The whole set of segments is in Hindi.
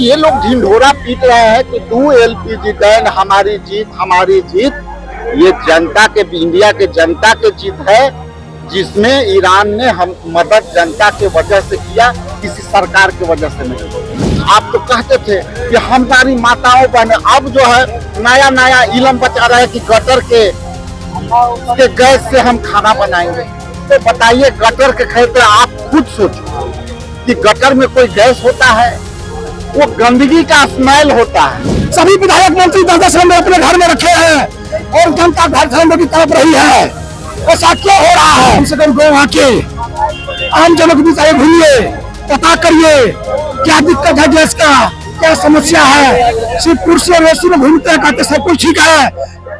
ये लोग ढिंढोरा पीट रहे हैं कि 2 LPG बैन हमारी जीत हमारी जीत। ये जनता के, इंडिया के जनता के जीत है, जिसमें ईरान ने हम मदद जनता के वजह से किया, किसी सरकार की वजह से नहीं। आप तो कहते थे कि हमारी माताओं बहनें, अब जो है नया नया इलम बचा रहे हैं कि गटर के गैस से हम खाना बनाएंगे। तो बताइए, गटर के खेत आप खुद सोचो कि गटर में कोई गैस होता है? वो गंदगी का स्मेल होता है। सभी विधायक मंत्री 10-10 सिलेंडर अपने घर में रखे हैं और जनता घर सिलेंडर की तरफ रही है। ऐसा क्यों हो रहा है? कम से कम गो आके आम जनों के बीच आए, घूमिए, पता करिए क्या दिक्कत है, गैस का क्या समस्या है। सिर्फ कुर्सी और एसी में घूमते हैं, कहते सब कुछ ठीक है,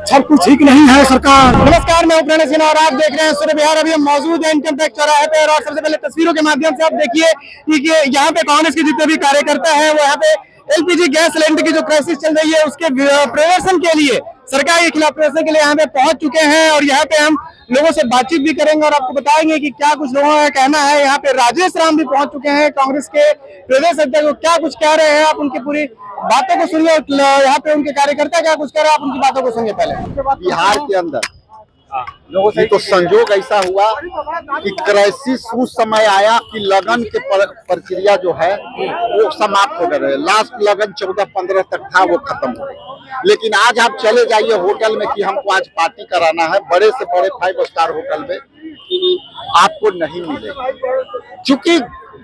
सब कुछ ठीक नहीं है सरकार। नमस्कार, मैं प्रणय सिन्हा और आप देख रहे हैं सूर्य बिहार। अभी हम मौजूद हैं इनकम टैक्स चौराहे पे और सबसे पहले तस्वीरों के माध्यम से आप देखिए कि यहाँ पे कांग्रेस के जितने भी कार्यकर्ता हैं वो यहाँ पे LPG गैस सिलेंडर की जो क्राइसिस चल रही है उसके प्रदर्शन के लिए, सरकार के खिलाफ प्रदर्शन के लिए यहाँ पे पहुंच चुके हैं और यहाँ पे हम लोगों से बातचीत भी करेंगे और आपको बताएंगे कि क्या कुछ लोगों का कहना है। यहाँ पे राजेश राम भी पहुंच चुके हैं, कांग्रेस के प्रदेश अध्यक्ष, क्या कुछ कह रहे हैं आप उनकी पूरी बातों को सुनिए। यहाँ पे उनके कार्यकर्ता क्या कुछ कह रहे हैं, आप उनकी बातों को सुनिए। पहले बिहार के अंदर ये तो संजोग ऐसा हुआ कि क्राइसिस उस समय आया कि लगन के प्रक्रिया जो है वो समाप्त हो गए। लास्ट लगन 14-15 तक था, वो खत्म हो गई। लेकिन आज आप चले जाइए होटल में कि हमको आज पार्टी कराना है, बड़े से बड़े 5 स्टार होटल में, आपको नहीं मिलेगा, क्योंकि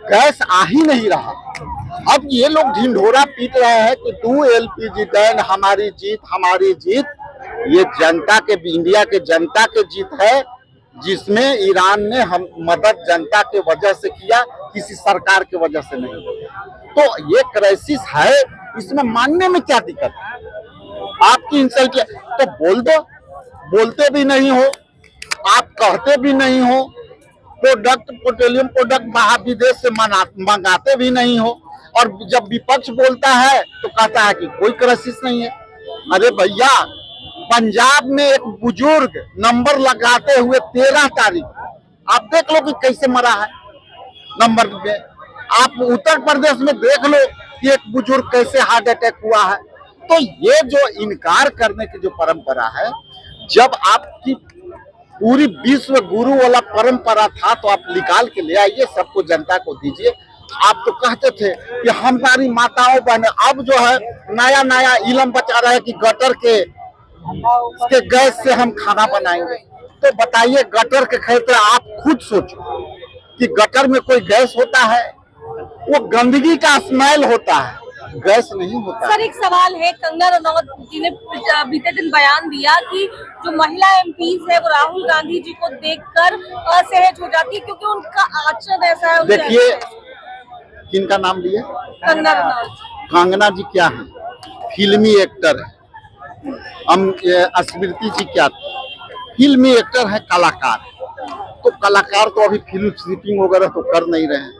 गैस आ ही नहीं रहा। अब ये लोग ढिंढोरा पीट रहे हैं कि 2 LPG बैन हमारी जीत हमारी जीत। ये जनता के, इंडिया के जनता के जीत है, जिसमें ईरान ने हम मदद जनता के वजह से किया, किसी सरकार के वजह से नहीं। तो ये क्राइसिस है, इसमें मानने में क्या दिक्कत है? आपकी इंसल्ट तो बोल दो, बोलते भी नहीं हो, आप कहते भी नहीं हो, प्रोडक्ट पेट्रोलियम प्रोडक्ट बाहर विदेश से मंगाते भी नहीं हो, और जब विपक्ष बोलता है तो कहता है कि कोई क्राइसिस नहीं है। अरे भैया, पंजाब में एक बुजुर्ग नंबर लगाते हुए 13 तारीख, आप देख लो कि कैसे मरा है नंबर में। आप उत्तर प्रदेश में देख लो कि एक बुजुर्ग कैसे हार्ट अटैक हुआ है। तो ये जो इनकार करने की जो परंपरा है, जब आपकी पूरी विश्व गुरु वाला परंपरा था तो आप निकाल के ले आइए, सबको जनता को दीजिए। आप तो कहते थे कि हमारी माताओं बहनें, अब जो है नया नया इलम बचा रहे हैं कि गटर के गैस से हम खाना बनाएंगे। तो बताइए, गटर के खेत आप खुद सोचो कि गटर में कोई गैस होता है? वो गंदगी का स्मेल होता है, गैस नहीं होता। सर, एक सवाल है, कंगना रनौत जी ने बीते दिन बयान दिया कि जो महिला MPs है वो राहुल गांधी जी को देखकर असहज हो जाती है क्योंकि उनका आचरण ऐसा है। देखिए, किनका नाम लिए? कंगना रनौत। कंगना जी क्या है? फिल्मी एक्टर है। स्मृति जी क्या थी? फिल्मी एक्टर है, कलाकार। तो कलाकार तो अभी फिल्म शूटिंग वगैरह तो कर नहीं रहे हैं,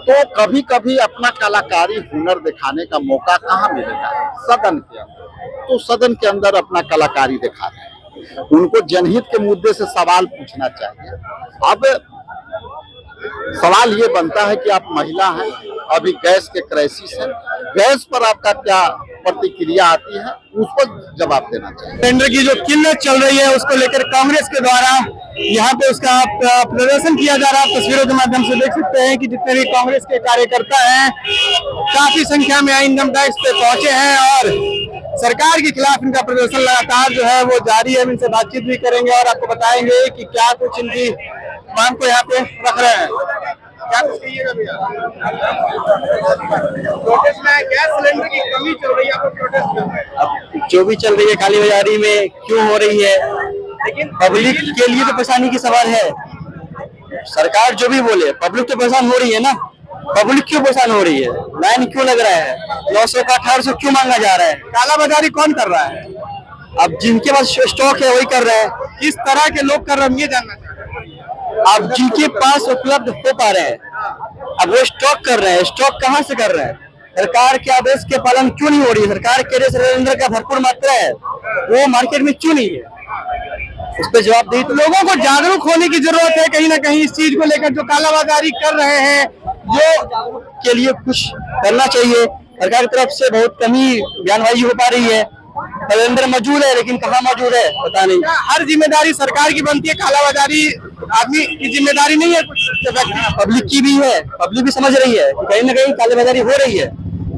तो कभी कभी अपना कलाकारी हुनर दिखाने का मौका कहाँ मिलेगा? सदन के अंदर। तो सदन के अंदर अपना कलाकारी दिखा रहे हैं, उनको जनहित के मुद्दे से सवाल पूछना चाहिए। अब सवाल ये बनता है कि आप महिला हैं, अभी गैस के क्राइसिस है, गैस पर आपका क्या प्रतिक्रिया आती है, उस पर जवाब देना चाहिए। सिलेंडर की जो किल्लत चल रही है उसको लेकर कांग्रेस के द्वारा यहाँ पे उसका प्रदर्शन किया जा रहा है। तस्वीरों के माध्यम से देख सकते हैं कि जितने भी कांग्रेस के कार्यकर्ता हैं काफी संख्या में इनकम टैक्स पे पहुंचे हैं और सरकार के खिलाफ इनका प्रदर्शन लगातार जो है वो जारी है। हम इनसे बातचीत भी करेंगे और आपको बताएंगे कि क्या कुछ इनकी मांग को यहाँ पे रख रहे हैं। क्या कुछ कहिएगा भैया? प्रोटेस्ट में गैस सिलेंडर की कमी चल रही है, आप प्रोटेस्ट कर रहे हैं। अब जो भी चल रही है काली बाजारी में क्यों हो रही है, लेकिन पब्लिक के लिए तो परेशानी की सवाल है। सरकार जो भी बोले, पब्लिक तो परेशान हो रही है ना। पब्लिक क्यों परेशान हो रही है? लाइन क्यों लग रहा है? 900 का 1800 क्यों मांगा जा रहा है? काला बाजारी कौन कर रहा है? अब जिनके पास स्टॉक है वही कर रहे हैं। किस तरह के लोग कर रहे हैं ये जानना चाहते हैं। अब जिनके पास उपलब्ध हो पा रहे हैं, अब वो स्टॉक कर रहे हैं। स्टॉक कहाँ से कर रहे हैं? सरकार के आदेश के पालन क्यों नहीं हो रही है? सरकार के सिलेंडर का भरपूर मात्रा है, वो मार्केट में क्यों नहीं है? उस पर जवाब दी। तो लोगों को जागरूक होने की जरूरत है कहीं ना कहीं इस चीज को लेकर। जो कालाबाजारी कर रहे हैं, जो के लिए कुछ करना चाहिए। सरकार की तरफ से बहुत कमी बयानबाजी हो पा रही है। सिलेंडर मौजूद है लेकिन कहाँ मौजूद है पता नहीं। हर जिम्मेदारी सरकार की बनती है, कालाबाजारी आदमी की जिम्मेदारी नहीं है, पब्लिक की भी है, पब्लिक भी समझ रही है कि कहीं ना कहीं कालाबाजारी हो रही है।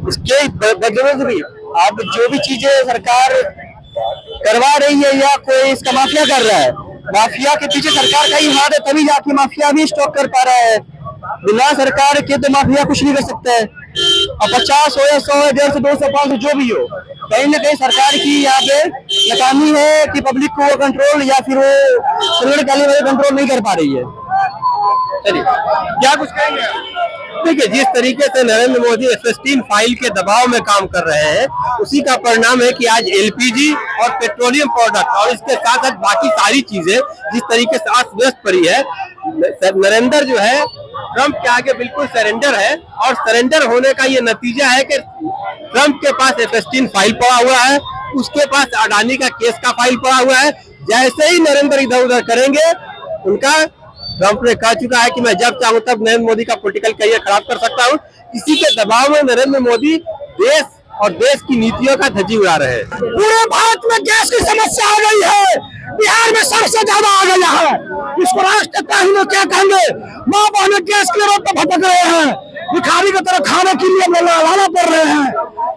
इसके बदले भी अब जो भी चीजें सरकार करवा रही है या कोई इसका माफिया कर रहा है, माफिया के पीछे सरकार का ही हाथ है, तभी जाके माफिया भी स्टॉप कर पा रहा है। बिना सरकार के तो माफिया कुछ नहीं कर सकता है। अब 50 हो या 100 है, 150, 200, 500 जो भी हो, कहीं ना कहीं सरकार की यहाँ पे नाकामी है कि पब्लिक को वो कंट्रोल या फिर वो सिलेंडर काले वाले कंट्रोल नहीं कर पा रही है। चलिए क्या कुछ कहेंगे? देखिए, जिस तरीके से नरेंद्र मोदी F-16 फाइल के दबाव में काम कर रहे हैं, उसी का परिणाम है कि आज एलपीजी और पेट्रोलियम प्रोडक्ट और इसके साथ साथ बाकी सारी चीजें जिस तरीके से अस्त व्यस्त पड़ी है, नरेंद्र जो है ट्रंप के आगे बिल्कुल सरेंडर है। और सरेंडर होने का ये नतीजा है कि ट्रंप के पास F-16 फाइल पड़ा हुआ है, उसके पास अडानी का केस का फाइल पड़ा हुआ है। जैसे ही नरेंद्र इधर उधर करेंगे, उनका ट्रंप ने कह चुका है कि मैं जब चाहूं तब नरेंद्र मोदी का पॉलिटिकल करियर खराब कर सकता हूं। इसी के दबाव में नरेंद्र मोदी देश और देश की नीतियों का धज्जी उड़ा रहे हैं। पूरे भारत में गैस की समस्या आ गई है, बिहार में सबसे ज्यादा आ गया है। इसको राष्ट्रपिता ही लोग क्या कहेंगे? माँ बहने गैस के रोड पर भटक रहे हैं, भिखारी की तरह खाने के लिए लाना पड़ रहे हैं।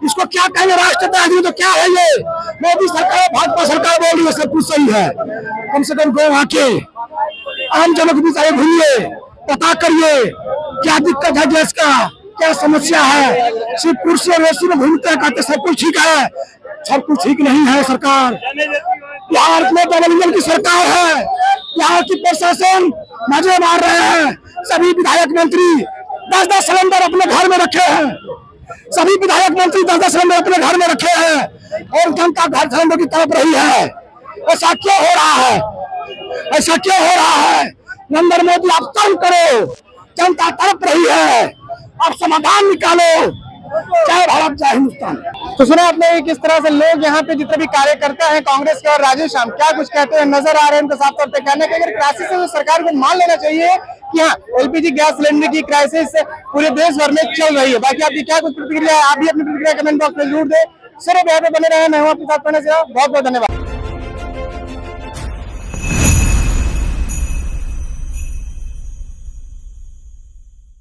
इसको क्या कहेंगे? राष्ट्रपिता तो क्या है ये? मोदी सरकार, भाजपा सरकार बोल रही है सब कुछ सही है। कम से कम गो आके आम जनों के बीच आए, घूमिए, पता करिए क्या दिक्कत है गैस का, क्या समस्या है। सिर्फ कुर्सी और एसी में घूमते हैं, कहते सब कुछ ठीक है। सब कुछ ठीक नहीं है। सरकार बिहार में डबल इंजन की सरकार है। यहाँ की प्रशासन मजे मार रहे हैं। सभी विधायक मंत्री 10-10 सिलेंडर अपने घर में रखे हैं। सभी विधायक मंत्री 10-10 सिलेंडर अपने घर में रखे हैं और जनता घर सिलेंडर की तड़प रही है। ऐसा क्यों हो रहा है? ऐसा क्यों हो रहा है? नरेंद्र मोदी आप तंग करो, जनता तड़प रही है, आप समाधान निकालो। जय भारत, जय हिंदुस्तान। तो सुना आपने किस तरह से लोग यहाँ पे जितने भी कार्यकर्ता हैं कांग्रेस के और राजेश श्याम क्या कुछ कहते हैं नजर आ रहे हैं। उनका साफ तौर पे कहना है कि अगर क्राइसिस है तो सरकार को मान लेना चाहिए कि हाँ, एलपीजी गैस सिलेंडर की क्राइसिस पूरे देश भर में चल रही है। बाकी आपकी क्या कुछ प्रतिक्रिया है, आप भी अपनी प्रतिक्रिया कमेंट बॉक्स में जरूर दें। सिर्फ यहाँ पे बने रहे, मैं हूँ आपके साथ, बहुत बहुत धन्यवाद।